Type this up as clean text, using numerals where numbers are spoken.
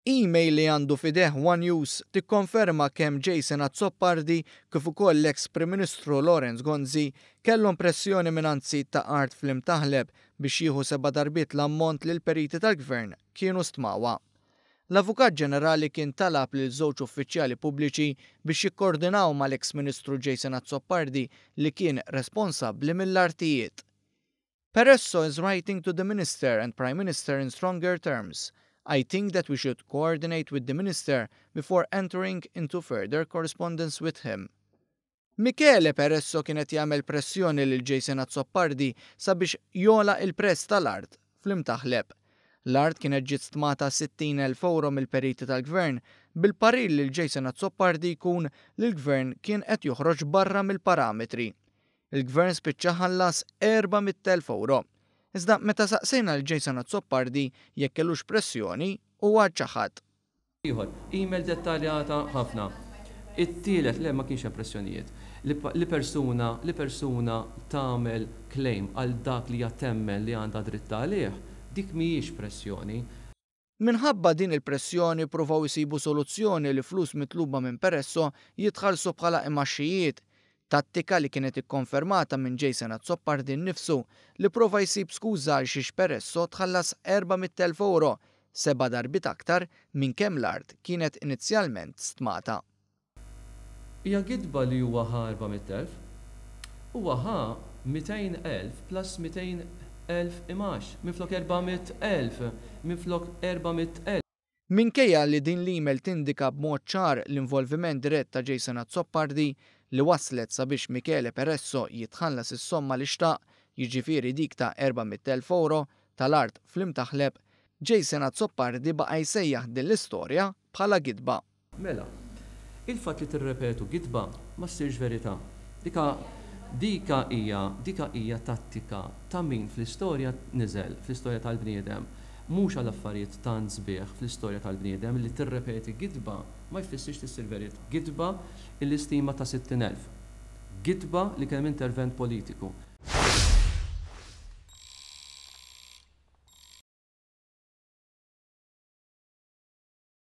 Email li għandu fideħ One Use tikkonferma kemm Jason Azzopardi kif ukoll l-eks Prim Ministru Lawrence Gonzi kellhom pressjoni minn ta' Art fl-imtaħleb biex jieħu 7 darbiet l-ammont li l-periti tal-gvern kienu stmawa. L-Avukat Ġenerali kien talab lil żewġ uffiċjali pubbliċi biex jikkoordinaw mal-eks Ministru Jason Azzopardi li kien responsabbli mill-artijiet. Peresso is writing to the Minister and Prime Minister in stronger terms. I think that we should coordinate with the Minister before entering into further correspondence with him. Michele Peresso kienet jagħmel pressjoni lil Jason Azzopardi sabiex jola il-prezz tal-art fl-imtaħleb. L-art kienet ġiet stmata 60,000 euro mill-periti tal-gvern bil-parir lil Jason Azzopardi jkun li l-gvern kien qed joħroġ barra mill-parametri. Il-gvern spiċċa ħallas 400,000 euro. Iżda meta saqsejna l-Jason Azzopardi jekk kellux pressjoni huwa ċaħad. Ieħor, email dettaljata ħafna. It-tielet le ma kienx hemm pressjonijiet. Li persuna tagħmel claim għal dak li jattemmen li għandha dritt għalih, dik mhijiex pressjoni. Minħabba din il-pressjoni pruvaw isibu soluzzjoni li flus mitluba minn Peresso jitħallsu bħala imaxxijiet. Tattika li kienet ikkonfermata minn Jason Azzopardi nnifsu li prova jsib skuża għal xiex Peresso tħallas 400,000 euro, 7 darbit aktar minn kemm l-art kienet inizjalment stmata. Hija gidba li huwa ħa 400,000, huwa ħa 200,000 plus 200,000 imax, minflok 400,000, minflok 400,000. Minkejja li din l-email tindika b'mod ċar l-involviment dirett ta' Jason Azzopardi li waslet sabiex Michele Peresso jitħallas is-somma li xtaq, jiġifieri dik ta' 400,000 euro tal-art fl-imtaħleb, Jason Azzopardi baqa' jsejjaħ din l-istorja bħala gidba. Mela, il-fatt li tirrepetu gidba ma ssirx verità. Dika hija tattika ta' min fl-istorja niżel, fl-istorja tal-bniedem. Mhux għal affarijiet tant sbieħ fl-istorja tal-bniedem li tirrepeti gidba ma jfissirx tissir verità. Gidba l-istima ta' 60,000. Gidba li kemm intervent politiku.